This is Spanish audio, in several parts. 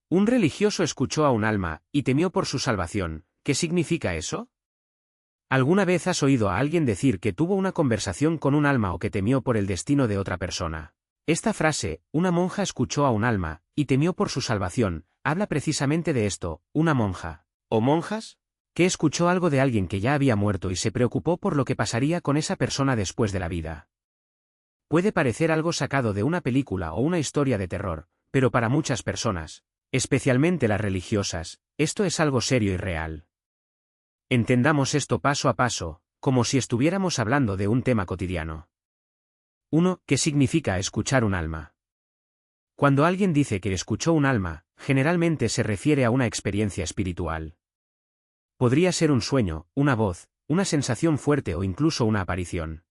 Un religioso escuchó a un alma, y temió por su salvación. ¿Qué significa eso? ¿Alguna vez has oído a alguien decir que tuvo una conversación con un alma o que temió por el destino de otra persona? Esta frase, una monja escuchó a un alma, y temió por su salvación, habla precisamente de esto. Una monja, o monjas, que escuchó algo de alguien que ya había muerto y se preocupó por lo que pasaría con esa persona después de la vida. Puede parecer algo sacado de una película o una historia de terror, pero para muchas personas, especialmente las religiosas, esto es algo serio y real. Entendamos esto paso a paso, como si estuviéramos hablando de un tema cotidiano. 1. ¿Qué significa escuchar un alma? Cuando alguien dice que escuchó un alma, generalmente se refiere a una experiencia espiritual. Podría ser un sueño, una voz, una sensación fuerte o incluso una aparición.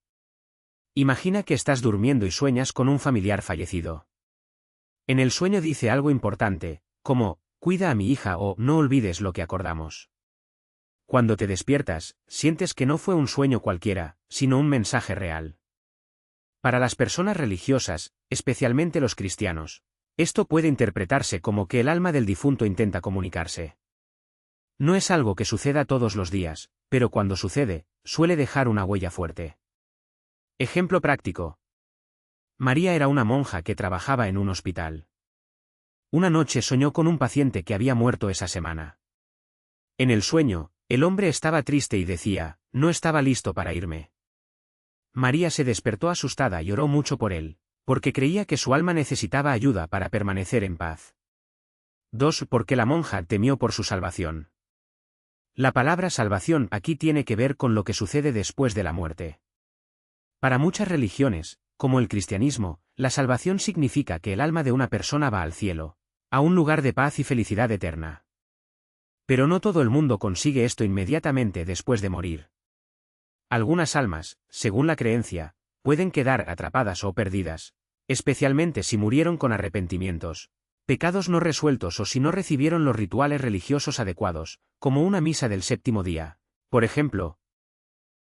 Imagina que estás durmiendo y sueñas con un familiar fallecido. En el sueño dice algo importante, como, cuida a mi hija o no olvides lo que acordamos. Cuando te despiertas, sientes que no fue un sueño cualquiera, sino un mensaje real. Para las personas religiosas, especialmente los cristianos, esto puede interpretarse como que el alma del difunto intenta comunicarse. No es algo que suceda todos los días, pero cuando sucede, suele dejar una huella fuerte. Ejemplo práctico. María era una monja que trabajaba en un hospital. Una noche soñó con un paciente que había muerto esa semana. En el sueño, el hombre estaba triste y decía, no estaba listo para irme. María se despertó asustada y oró mucho por él, porque creía que su alma necesitaba ayuda para permanecer en paz. 2. Porque la monja temió por su salvación. La palabra salvación aquí tiene que ver con lo que sucede después de la muerte. Para muchas religiones, como el cristianismo, la salvación significa que el alma de una persona va al cielo, a un lugar de paz y felicidad eterna. Pero no todo el mundo consigue esto inmediatamente después de morir. Algunas almas, según la creencia, pueden quedar atrapadas o perdidas, especialmente si murieron con arrepentimientos, pecados no resueltos o si no recibieron los rituales religiosos adecuados, como una misa del séptimo día. Por ejemplo,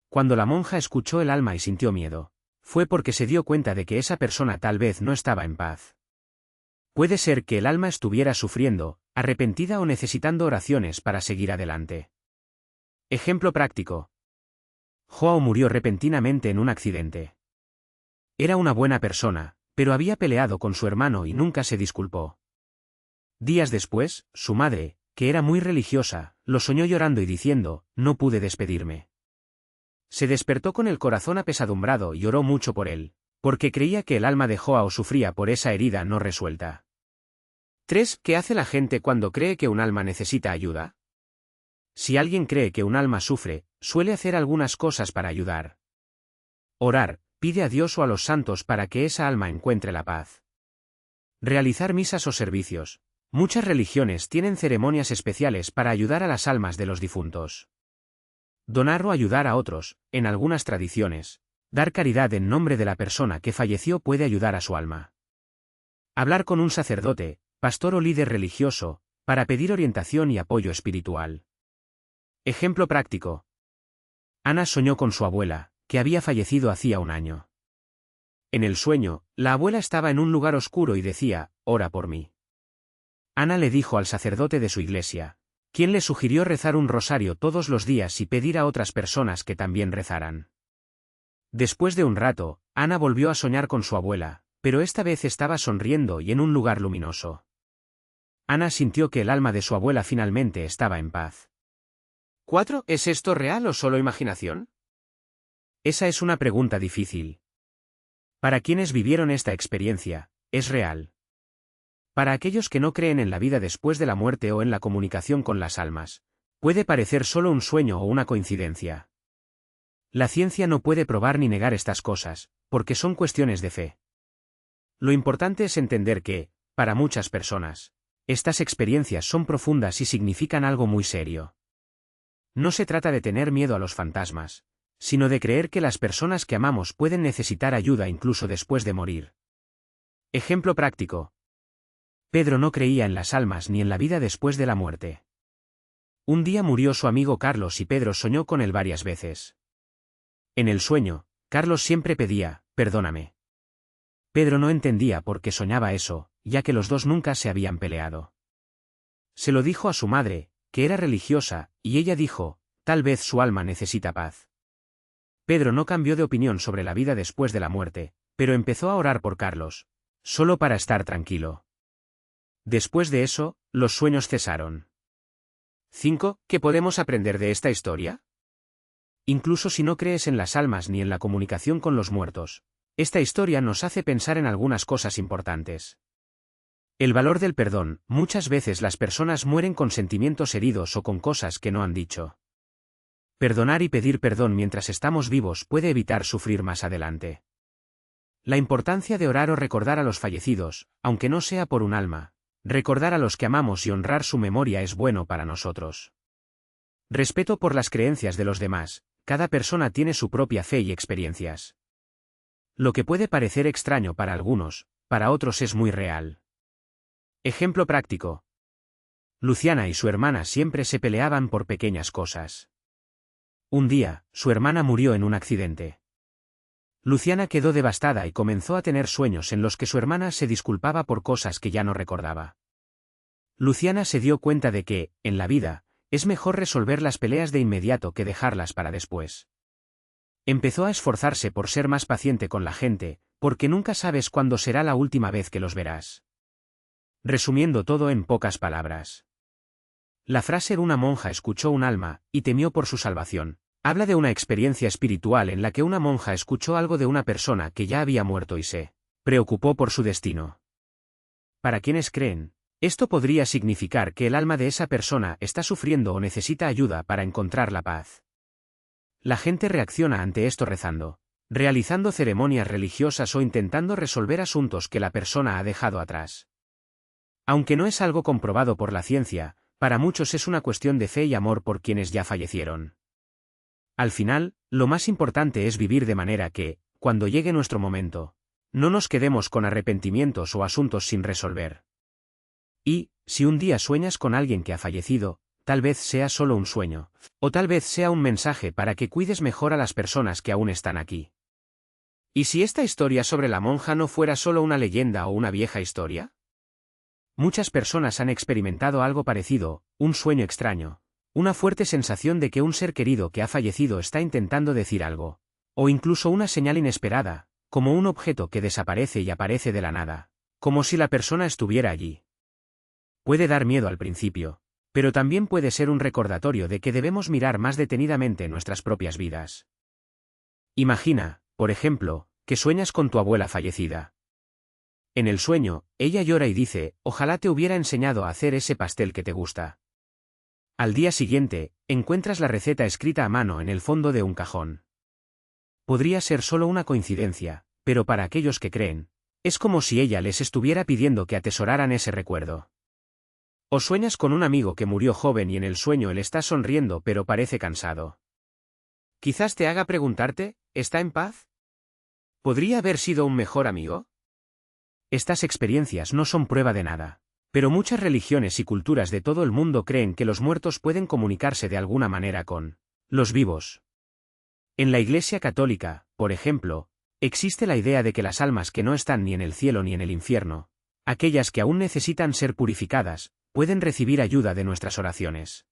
cuando la monja escuchó el alma y sintió miedo, fue porque se dio cuenta de que esa persona tal vez no estaba en paz. Puede ser que el alma estuviera sufriendo, arrepentida o necesitando oraciones para seguir adelante. Ejemplo práctico. Joao murió repentinamente en un accidente. Era una buena persona, pero había peleado con su hermano y nunca se disculpó. Días después, su madre, que era muy religiosa, lo soñó llorando y diciendo, no pude despedirme. Se despertó con el corazón apesadumbrado y oró mucho por él, porque creía que el alma de Joao sufría por esa herida no resuelta. 3. ¿Qué hace la gente cuando cree que un alma necesita ayuda? Si alguien cree que un alma sufre, suele hacer algunas cosas para ayudar. Orar, pide a Dios o a los santos para que esa alma encuentre la paz. Realizar misas o servicios. Muchas religiones tienen ceremonias especiales para ayudar a las almas de los difuntos. Donar o ayudar a otros, en algunas tradiciones. Dar caridad en nombre de la persona que falleció puede ayudar a su alma. Hablar con un sacerdote, pastor o líder religioso, para pedir orientación y apoyo espiritual. Ejemplo práctico. Ana soñó con su abuela, que había fallecido hacía un año. En el sueño, la abuela estaba en un lugar oscuro y decía, ora por mí. Ana le dijo al sacerdote de su iglesia, quien le sugirió rezar un rosario todos los días y pedir a otras personas que también rezaran. Después de un rato, Ana volvió a soñar con su abuela, pero esta vez estaba sonriendo y en un lugar luminoso. Ana sintió que el alma de su abuela finalmente estaba en paz. 4. ¿Es esto real o solo imaginación? Esa es una pregunta difícil. Para quienes vivieron esta experiencia, es real. Para aquellos que no creen en la vida después de la muerte o en la comunicación con las almas, puede parecer solo un sueño o una coincidencia. La ciencia no puede probar ni negar estas cosas, porque son cuestiones de fe. Lo importante es entender que, para muchas personas, estas experiencias son profundas y significan algo muy serio. No se trata de tener miedo a los fantasmas, sino de creer que las personas que amamos pueden necesitar ayuda incluso después de morir. Ejemplo práctico. Pedro no creía en las almas ni en la vida después de la muerte. Un día murió su amigo Carlos y Pedro soñó con él varias veces. En el sueño, Carlos siempre pedía, perdóname. Pedro no entendía por qué soñaba eso, ya que los dos nunca se habían peleado. Se lo dijo a su madre, que era religiosa, y ella dijo, tal vez su alma necesita paz. Pedro no cambió de opinión sobre la vida después de la muerte, pero empezó a orar por Carlos, solo para estar tranquilo. Después de eso, los sueños cesaron. 5. ¿Qué podemos aprender de esta historia? Incluso si no crees en las almas ni en la comunicación con los muertos, esta historia nos hace pensar en algunas cosas importantes. El valor del perdón. Muchas veces las personas mueren con sentimientos heridos o con cosas que no han dicho. Perdonar y pedir perdón mientras estamos vivos puede evitar sufrir más adelante. La importancia de orar o recordar a los fallecidos, aunque no sea por un alma. Recordar a los que amamos y honrar su memoria es bueno para nosotros. Respeto por las creencias de los demás. Cada persona tiene su propia fe y experiencias. Lo que puede parecer extraño para algunos, para otros es muy real. Ejemplo práctico. Luciana y su hermana siempre se peleaban por pequeñas cosas. Un día, su hermana murió en un accidente. Luciana quedó devastada y comenzó a tener sueños en los que su hermana se disculpaba por cosas que ya no recordaba. Luciana se dio cuenta de que, en la vida, es mejor resolver las peleas de inmediato que dejarlas para después. Empezó a esforzarse por ser más paciente con la gente, porque nunca sabes cuándo será la última vez que los verás. Resumiendo todo en pocas palabras. La frase "una monja escuchó un alma, y temió por su salvación", habla de una experiencia espiritual en la que una monja escuchó algo de una persona que ya había muerto y se preocupó por su destino. Para quienes creen, esto podría significar que el alma de esa persona está sufriendo o necesita ayuda para encontrar la paz. La gente reacciona ante esto rezando, realizando ceremonias religiosas o intentando resolver asuntos que la persona ha dejado atrás. Aunque no es algo comprobado por la ciencia, para muchos es una cuestión de fe y amor por quienes ya fallecieron. Al final, lo más importante es vivir de manera que, cuando llegue nuestro momento, no nos quedemos con arrepentimientos o asuntos sin resolver. Y, si un día sueñas con alguien que ha fallecido, tal vez sea solo un sueño, o tal vez sea un mensaje para que cuides mejor a las personas que aún están aquí. ¿Y si esta historia sobre la monja no fuera solo una leyenda o una vieja historia? Muchas personas han experimentado algo parecido, un sueño extraño, una fuerte sensación de que un ser querido que ha fallecido está intentando decir algo, o incluso una señal inesperada, como un objeto que desaparece y aparece de la nada, como si la persona estuviera allí. Puede dar miedo al principio, pero también puede ser un recordatorio de que debemos mirar más detenidamente nuestras propias vidas. Imagina, por ejemplo, que sueñas con tu abuela fallecida. En el sueño, ella llora y dice, ojalá te hubiera enseñado a hacer ese pastel que te gusta. Al día siguiente, encuentras la receta escrita a mano en el fondo de un cajón. Podría ser solo una coincidencia, pero para aquellos que creen, es como si ella les estuviera pidiendo que atesoraran ese recuerdo. O sueñas con un amigo que murió joven y en el sueño él está sonriendo pero parece cansado. Quizás te haga preguntarte, ¿está en paz? ¿Podría haber sido un mejor amigo? Estas experiencias no son prueba de nada, pero muchas religiones y culturas de todo el mundo creen que los muertos pueden comunicarse de alguna manera con los vivos. En la Iglesia Católica, por ejemplo, existe la idea de que las almas que no están ni en el cielo ni en el infierno, aquellas que aún necesitan ser purificadas, pueden recibir ayuda de nuestras oraciones.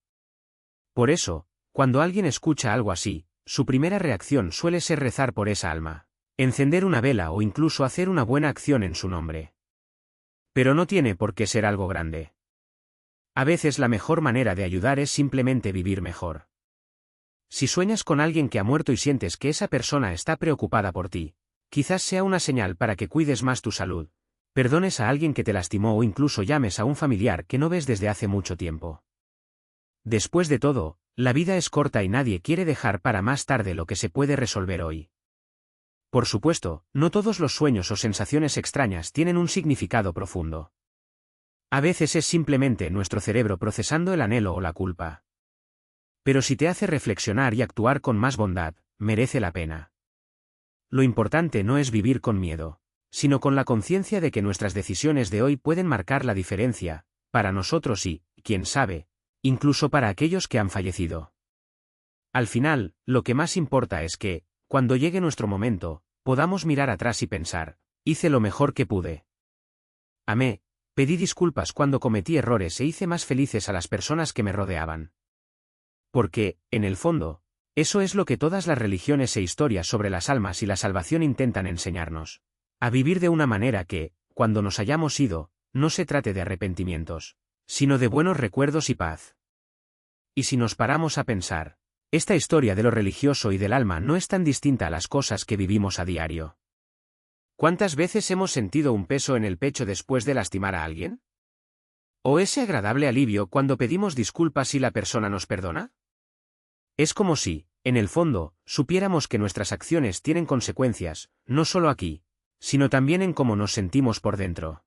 Por eso, cuando alguien escucha algo así, su primera reacción suele ser rezar por esa alma, encender una vela o incluso hacer una buena acción en su nombre. Pero no tiene por qué ser algo grande. A veces la mejor manera de ayudar es simplemente vivir mejor. Si sueñas con alguien que ha muerto y sientes que esa persona está preocupada por ti, quizás sea una señal para que cuides más tu salud, perdones a alguien que te lastimó o incluso llames a un familiar que no ves desde hace mucho tiempo. Después de todo, la vida es corta y nadie quiere dejar para más tarde lo que se puede resolver hoy. Por supuesto, no todos los sueños o sensaciones extrañas tienen un significado profundo. A veces es simplemente nuestro cerebro procesando el anhelo o la culpa. Pero si te hace reflexionar y actuar con más bondad, merece la pena. Lo importante no es vivir con miedo, sino con la conciencia de que nuestras decisiones de hoy pueden marcar la diferencia, para nosotros y, quién sabe, incluso para aquellos que han fallecido. Al final, lo que más importa es que, cuando llegue nuestro momento, podamos mirar atrás y pensar, hice lo mejor que pude. Amé. Pedí disculpas cuando cometí errores e hice más felices a las personas que me rodeaban. Porque, en el fondo, eso es lo que todas las religiones e historias sobre las almas y la salvación intentan enseñarnos. A vivir de una manera que, cuando nos hayamos ido, no se trate de arrepentimientos, sino de buenos recuerdos y paz. Y si nos paramos a pensar, esta historia de lo religioso y del alma no es tan distinta a las cosas que vivimos a diario. ¿Cuántas veces hemos sentido un peso en el pecho después de lastimar a alguien? ¿O ese agradable alivio cuando pedimos disculpas y la persona nos perdona? Es como si, en el fondo, supiéramos que nuestras acciones tienen consecuencias, no solo aquí, sino también en cómo nos sentimos por dentro.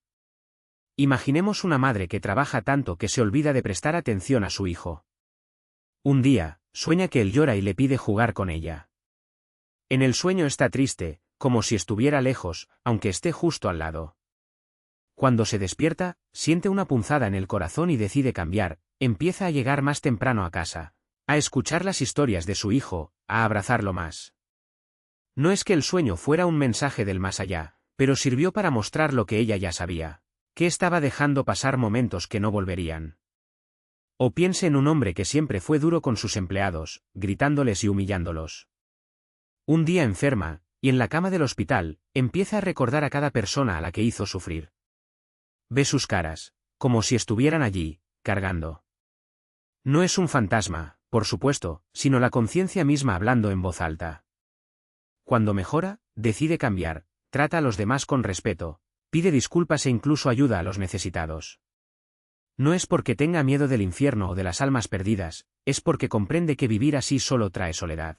Imaginemos una madre que trabaja tanto que se olvida de prestar atención a su hijo. Un día, sueña que él llora y le pide jugar con ella. En el sueño está triste, como si estuviera lejos, aunque esté justo al lado. Cuando se despierta, siente una punzada en el corazón y decide cambiar, empieza a llegar más temprano a casa, a escuchar las historias de su hijo, a abrazarlo más. No es que el sueño fuera un mensaje del más allá, pero sirvió para mostrar lo que ella ya sabía, que estaba dejando pasar momentos que no volverían. O piense en un hombre que siempre fue duro con sus empleados, gritándoles y humillándolos. Un día enferma, y en la cama del hospital, empieza a recordar a cada persona a la que hizo sufrir. Ve sus caras, como si estuvieran allí, cargando. No es un fantasma, por supuesto, sino la conciencia misma hablando en voz alta. Cuando mejora, decide cambiar, trata a los demás con respeto, pide disculpas e incluso ayuda a los necesitados. No es porque tenga miedo del infierno o de las almas perdidas, es porque comprende que vivir así solo trae soledad.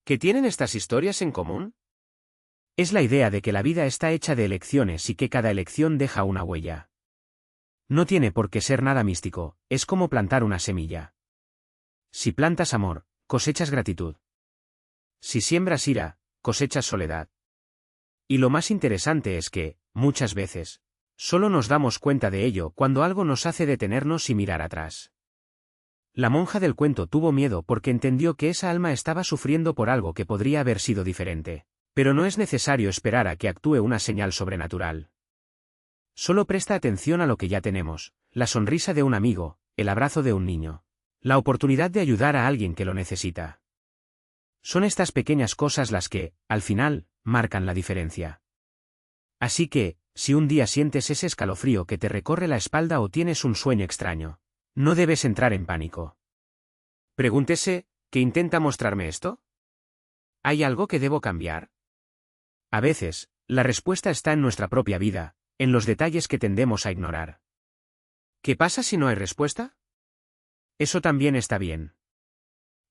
¿Qué tienen estas historias en común? Es la idea de que la vida está hecha de elecciones y que cada elección deja una huella. No tiene por qué ser nada místico, es como plantar una semilla. Si plantas amor, cosechas gratitud. Si siembras ira, cosechas soledad. Y lo más interesante es que, muchas veces, solo nos damos cuenta de ello cuando algo nos hace detenernos y mirar atrás. La monja del cuento tuvo miedo porque entendió que esa alma estaba sufriendo por algo que podría haber sido diferente, pero no es necesario esperar a que actúe una señal sobrenatural. Solo presta atención a lo que ya tenemos, la sonrisa de un amigo, el abrazo de un niño, la oportunidad de ayudar a alguien que lo necesita. Son estas pequeñas cosas las que, al final, marcan la diferencia. Así que, si un día sientes ese escalofrío que te recorre la espalda o tienes un sueño extraño, no debes entrar en pánico. Pregúntese, ¿qué intenta mostrarme esto? ¿Hay algo que debo cambiar? A veces, la respuesta está en nuestra propia vida, en los detalles que tendemos a ignorar. ¿Qué pasa si no hay respuesta? Eso también está bien.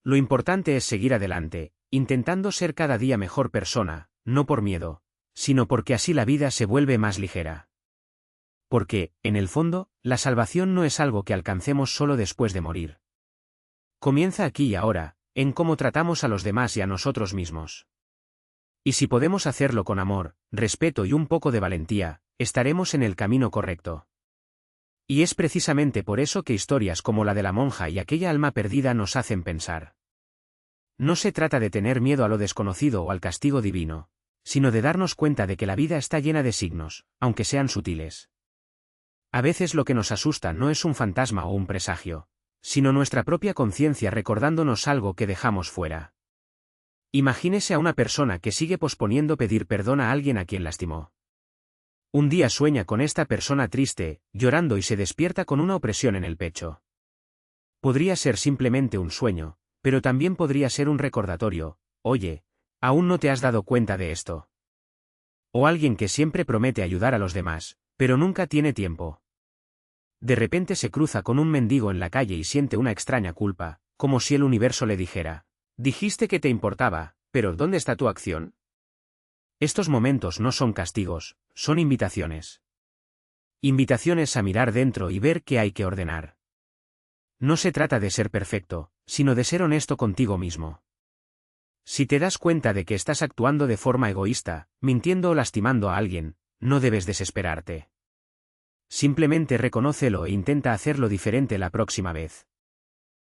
Lo importante es seguir adelante, intentando ser cada día mejor persona, no por miedo, sino porque así la vida se vuelve más ligera. Porque, en el fondo, la salvación no es algo que alcancemos solo después de morir. Comienza aquí y ahora, en cómo tratamos a los demás y a nosotros mismos. Y si podemos hacerlo con amor, respeto y un poco de valentía, estaremos en el camino correcto. Y es precisamente por eso que historias como la de la monja y aquella alma perdida nos hacen pensar. No se trata de tener miedo a lo desconocido o al castigo divino, sino de darnos cuenta de que la vida está llena de signos, aunque sean sutiles. A veces lo que nos asusta no es un fantasma o un presagio, sino nuestra propia conciencia recordándonos algo que dejamos fuera. Imagínese a una persona que sigue posponiendo pedir perdón a alguien a quien lastimó. Un día sueña con esta persona triste, llorando y se despierta con una opresión en el pecho. Podría ser simplemente un sueño, pero también podría ser un recordatorio: oye, ¿aún no te has dado cuenta de esto? O alguien que siempre promete ayudar a los demás, pero nunca tiene tiempo. De repente se cruza con un mendigo en la calle y siente una extraña culpa, como si el universo le dijera: dijiste que te importaba, pero ¿dónde está tu acción? Estos momentos no son castigos, son invitaciones. Invitaciones a mirar dentro y ver qué hay que ordenar. No se trata de ser perfecto, sino de ser honesto contigo mismo. Si te das cuenta de que estás actuando de forma egoísta, mintiendo o lastimando a alguien, no debes desesperarte. Simplemente reconócelo e intenta hacerlo diferente la próxima vez.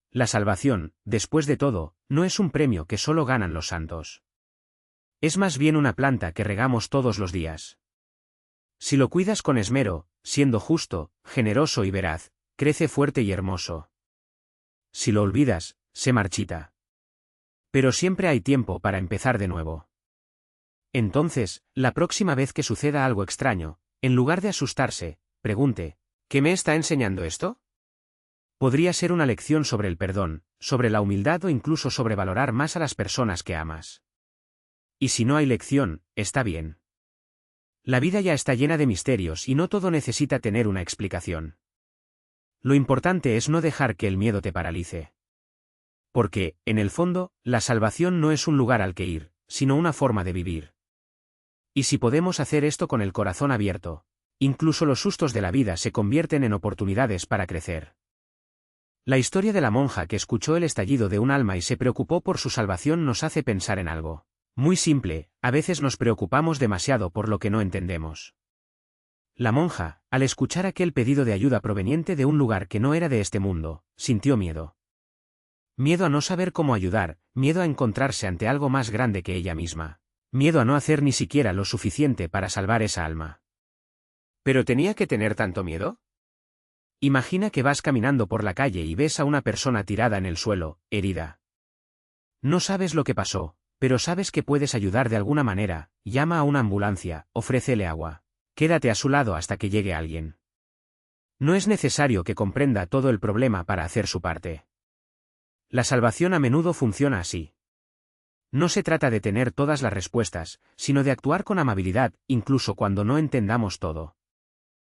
La salvación, después de todo, no es un premio que solo ganan los santos. Es más bien una planta que regamos todos los días. Si lo cuidas con esmero, siendo justo, generoso y veraz, crece fuerte y hermoso. Si lo olvidas, se marchita. Pero siempre hay tiempo para empezar de nuevo. Entonces, la próxima vez que suceda algo extraño, en lugar de asustarse, pregunte, ¿qué me está enseñando esto? Podría ser una lección sobre el perdón, sobre la humildad o incluso sobre valorar más a las personas que amas. Y si no hay lección, está bien. La vida ya está llena de misterios y no todo necesita tener una explicación. Lo importante es no dejar que el miedo te paralice. Porque, en el fondo, la salvación no es un lugar al que ir, sino una forma de vivir. Y si podemos hacer esto con el corazón abierto, incluso los sustos de la vida se convierten en oportunidades para crecer. La historia de la monja que escuchó el estallido de un alma y se preocupó por su salvación nos hace pensar en algo muy simple: a veces nos preocupamos demasiado por lo que no entendemos. La monja, al escuchar aquel pedido de ayuda proveniente de un lugar que no era de este mundo, sintió miedo. Miedo a no saber cómo ayudar, miedo a encontrarse ante algo más grande que ella misma, miedo a no hacer ni siquiera lo suficiente para salvar esa alma. ¿Pero tenía que tener tanto miedo? Imagina que vas caminando por la calle y ves a una persona tirada en el suelo, herida. No sabes lo que pasó, pero sabes que puedes ayudar de alguna manera: llama a una ambulancia, ofrécele agua. Quédate a su lado hasta que llegue alguien. No es necesario que comprenda todo el problema para hacer su parte. La salvación a menudo funciona así. No se trata de tener todas las respuestas, sino de actuar con amabilidad, incluso cuando no entendamos todo.